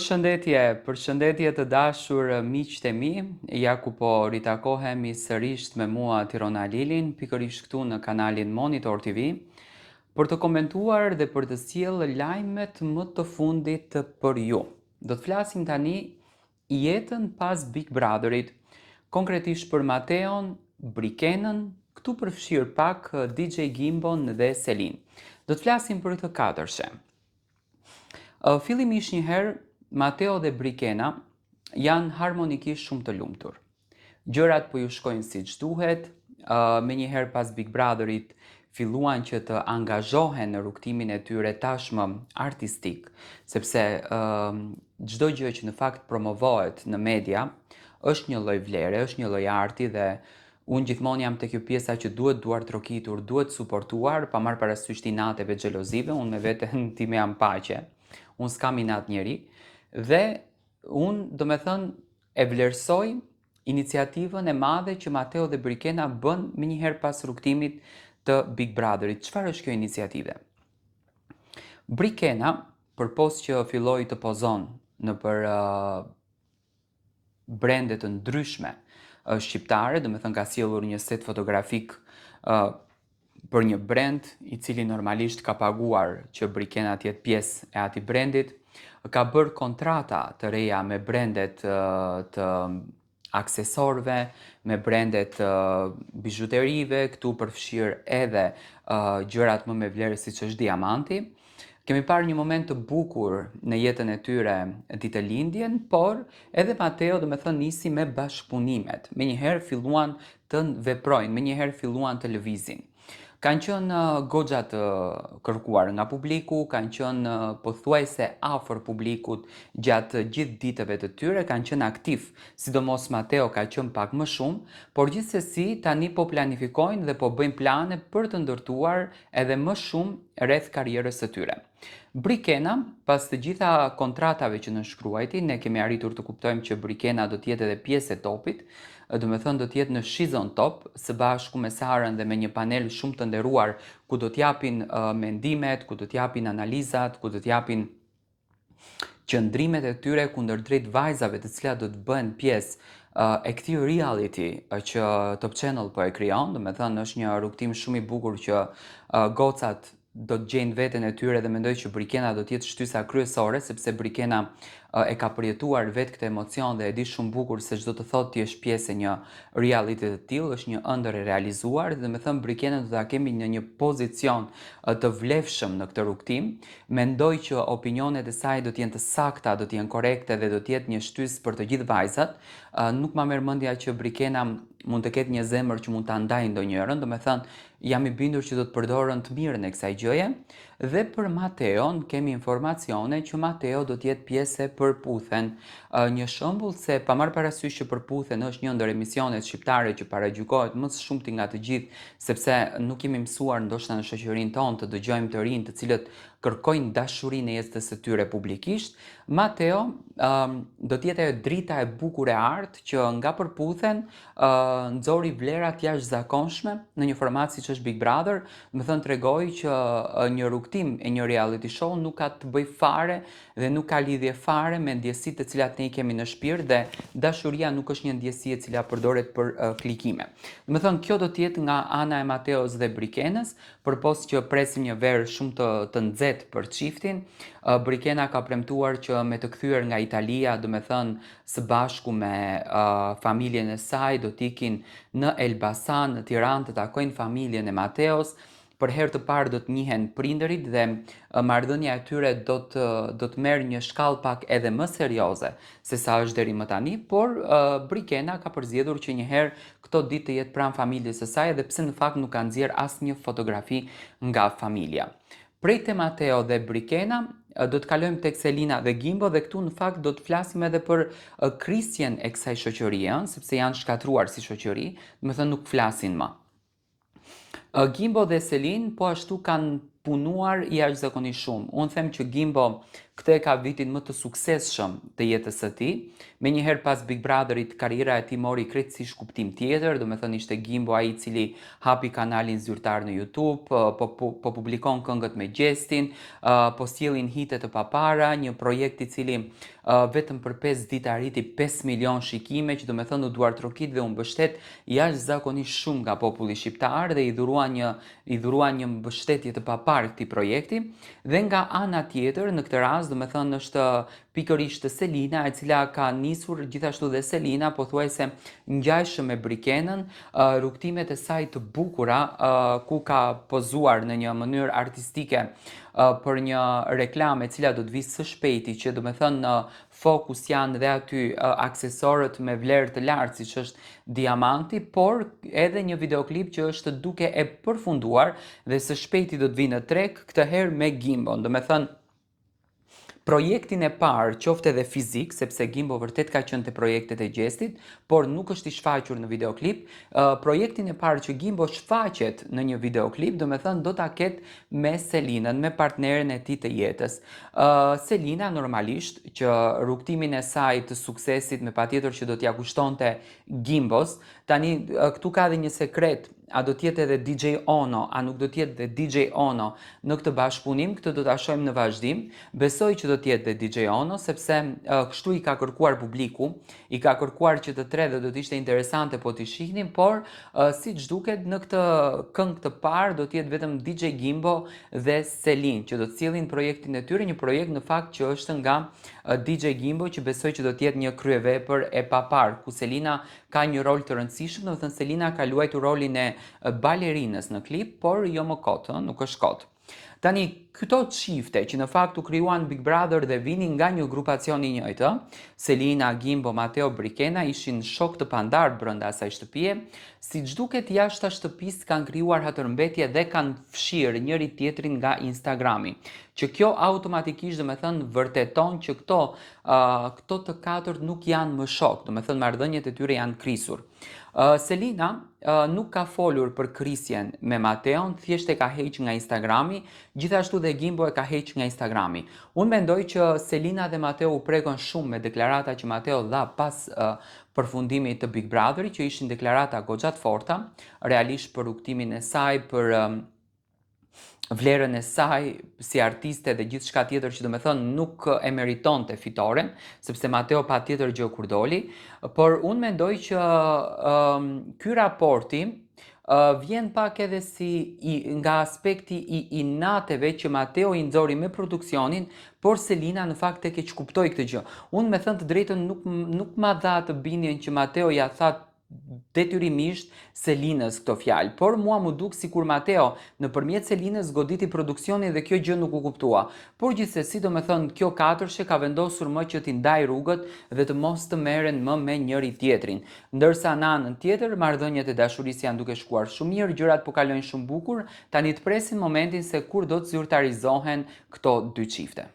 Përshëndetje të dashur miqtë e mi, ja ku po ritakohemi sërish me mua Tirona Lilin, pikërisht këtu në kanalin Monitor TV, për të komentuar dhe për të sjellë lajmet më të fundit për ju. Do të flasim tani jetën pas Big Brotherit, konkretisht për Mateon, Brikenën, këtu përfshirë pak DJ Gimbon dhe Selin. Do të flasim për këtë katërshe. Fillimisht njëherë, Mateo dhe Brikena janë harmonikisht shumë të lumtur. Gjërat po ju shkojnë siç duhet, me njëherë pas Big Brotherit filluan që të angazhohen në rrugtimin e tyre tashmë artistik, sepse çdo gjë që në fakt promovohet në media është një lloj vlere, është një lloj arti dhe unë gjithmonë jam te kjo pjesa që duhet duar trokitur, duhet suportuar, pa marrë parasysh inateve, xhelozive, unë me veten time jam paqe. Unë s'kam inat njeri, dhe unë do me thënë e vlerësoj iniciativën e madhe që Mateo dhe Brikena bën me njëherë pas rrugtimit të Big Brotherit. Çfarë është kjo iniciative? Brikena, përpos që filloi të pozon në për brende të ndryshme shqiptare, do me thënë ka sjellur një set fotografik për një brand i cili normalisht ka paguar që Brikena të jetë pjesë e atij brandit, ka bërë kontrata të reja me brandet të aksesorëve, me brandet bijuterive, këtu përfshirë edhe gjërat më me vlerë siç është diamanti. Kemi parë një moment të bukur në jetën e tyre ditëlindjen, por edhe Mateo do me thënë nisi me bashkëpunimet. Me njëherë filluan të veprojnë, me njëherë filluan të lëvizin. Kanë qenë goxha të kërkuar nga publiku, kanë qenë pothuajse afër publikut gjatë gjithë ditëve të tyre, kanë qenë aktiv, sidomos Mateo ka qenë pak më shumë, por gjithsesi tani po planifikojnë dhe po bëjnë plane për të ndërtuar edhe më shumë rreth karrierës së tyre. Brikena, pas të gjitha kontratave që nënshkruajti, ne kemi arritur të kuptojmë që Brikena do t'jetë edhe pjesë e topit, do me thënë do t'jetë në shizon top, së bashku me Sarën dhe me një panel shumë të nderuar, ku do t'japin mendimet, ku do t'japin analizat, ku do t'japin qëndrimet e tyre kundërdrejt vajzave të cilat do të bëhen pjesë e këtij reality që Top Channel po e krijon, do me thënë është një rrugtim shumë i bukur që gocat do të gjejnë veten e tyre dhe mendoj që Brikena do të jetë shtysa kryesore, sepse Brikena e ka përjetuar vetë këtë emocion dhe e di shumë bukur se çdo të thotë ti është pjesë e një reality të tillë, është një ëndër e realizuar dhe me thënë Brikena do ta kemi në një pozicion të vlefshëm në këtë rrugtim. Mendoj që opinionet e saj do të jenë të sakta, do të jenë korrekte dhe do të jetë një shtys për të gjithë vajzat. Nuk ma merr mendja që Brikena mund të ketë një zemër që mund ta ndajë ndonjërin, do me thënë jam i bindur që do të përdorën të mirën e kësaj gjëje. Dhe për Mateon kemi informacione që Mateo do të jetë pjesë e Përputhen. Një shembull se pa marrë parasysh që Përputhen është një ndër emisionet shqiptare që paragjykohet më së shumti nga të gjithë, sepse nuk jemi mësuar ndoshta në shoqërinë tonë të dëgjojmë të rinj të cilët kërkojnë dashurinë e jetës së tyre publikisht. Mateo do të jetë ajo drita e bukur e artë që nga Përputhen nxori vlera të jashtëzakonshme në një format siç është Big Brother, më thënë tregoi që një rrugtim e një reality show nuk ka të bëj fare dhe nuk ka lidhje fare me ndjesitë të cilat ne i kemi në shpirt dhe dashuria nuk është një ndjesi e cila përdoret për klikime. Do të thënë kjo do të jetë nga ana e Mateos dhe Brikenës, përpos që presim një verë shumë të nxehtë për çiftin. Brikena ka premtuar që me të kthyer nga Italia, do me thënë së bashku me familjen e saj, do t'ikin në Elbasan, në Tiranë, të takojnë familjen e Mateos. Për herë të parë do të njihen prindërit dhe marrëdhënia e tyre do të merr një shkallë pak edhe më serioze se sa është deri më tani, por Brikena ka përzgjedhur që njëherë këto ditë të jetë pranë familjes së saj, edhe pse në fakt nuk ka nxjerr asnjë fotografi nga familja. Prej te Mateo dhe Brikena, do të kalojmë tek Selina dhe Gimbo dhe këtu në fakt do të flasim edhe për krisjen e kësaj shoqërie, sepse janë shkatruar si shoqëri, do të thënë nuk flasin më. Gimbo dhe Selin po ashtu kanë punuar jashtëzakonisht shumë. Unë them që Gimbo Këtë e ka vitin më të suksesshëm të jetës së tij. Menjëherë pas Big Brotherit karriera e tij mori krejtësisht kuptim tjetër, do të thënë ishte Gimbo ai i cili hapi kanalin zyrtar në YouTube, po publikon këngët me gjestin, po sjellin hite të papara, një projekt i cili vetëm për 5 ditë arriti 5 milion shikime, që do të thënë u duartrokit dhe u mbështet jashtëzakonisht shumë nga populli shqiptar dhe i dhurua një mbështetje të paparë këtij projekti. Dhe nga ana tjetër, në këtë rast, do të thënë është pikërisht Selina, e cila ka nisur gjithashtu dhe Selina, pothuajse ngjajshëm me Brikenën, rrugtimet e saj të bukura, ku ka pozuar në një mënyrë artistike për një reklame e cila do të vijë së shpejti, që do të thënë në fokus janë dhe aty aksesorët me vlerë të lartë, siç është diamanti, por edhe një videoklip që është duke e përfunduar dhe së shpejti do të vijë në treg, këtë herë me Gimbon. Do të thënë projektin e parë, qoftë edhe fizik, sepse Gimbo vërtet ka qenë te projektet e gjestit, por nuk është i shfaqur në videoklip. Projektin e parë që Gimbo shfaqet në një videoklip, do të thënë do ta ketë me Selinën, me partneren e tij të jetës. Selina normalisht që rrugtimin e saj të suksesit me patjetër që do t'ja kushtonte Gimbos, tani këtu ka edhe një sekret. A do t'jetë edhe DJ Ono, a nuk do t'jetë dhe DJ Ono në këtë bashkëpunim, këtë do t'a shohim në vazhdim. Besoj që do t'jetë dhe DJ Ono, sepse kështu i ka kërkuar publiku, i ka kërkuar që të tre dhe do t'ishte interesante po t'i shihnim, por siç duket në këtë këngë të parë do t'jetë vetëm DJ Gimbo dhe Selin, që do të sjellin projektin e tyre, një projekt në fakt që është nga DJ Gimbo, që besoj që do t'jetë një kryevepër e papar, ku Selina ka një rol të rëndësishëm, do të thënë Selina ka luajtur rolin e balerinës në klip, por jo më kot, nuk është kot. Tani, këto çifte që në fakt u krijuan Big Brother dhe vinin nga një grupacion i njëjtë, Selina, Gimbo, Mateo, Brikena, ishin shok të pandarë brenda asaj shtëpie, siç duket jashtë shtëpisë kanë krijuar hatërmbetje dhe kanë fshirë njëri tjetrin nga Instagrami. Që kjo automatikisht, do të thënë, vërteton që këto të katërt nuk janë më shok, do të thënë marrëdhëniet e tyre janë krisur. Selina nuk ka folur për krisjen me Mateon, thjesht e ka heq nga Instagrami, gjithashtu dhe Gimbo e ka heq nga Instagrami. Unë mendoj që Selina dhe Mateo u prekën shumë me deklarata që Mateo dha pas përfundimit të Big Brotherit, që ishin deklarata goxha të forta, realisht për rrugtimin e saj, për vlerën e saj si artiste dhe gjithçka tjetër që do të thënë nuk e meritonte fitoren, sepse Mateo patjetër gjë kur doli, por unë mendoj që ky raporti vjen pak edhe nga aspekti i inateve që Mateo i nxori me produksionin, por Selina në fakt e keq kuptoi këtë gjë. Unë me thënë të drejtën nuk ma dha të bindjen që Mateo ja tha detyrimisht Selinës këto fjalë, por mua mu duk sikur Mateo nëpërmjet Selinës goditi produksionin dhe kjo gjë nuk u kuptua. Por gjithsesi, do me thënë, kjo katërshe ka vendosur më që t'i ndaj rrugët dhe të mos të merren më me njëri tjetrin. Ndërsa në anën tjetër, marrëdhëniet e dashurisë janë duke shkuar shumë mirë, gjërat po kalojnë shumë bukur, tani të presin momentin se kur do të zyrtarizohen këto dy çifte.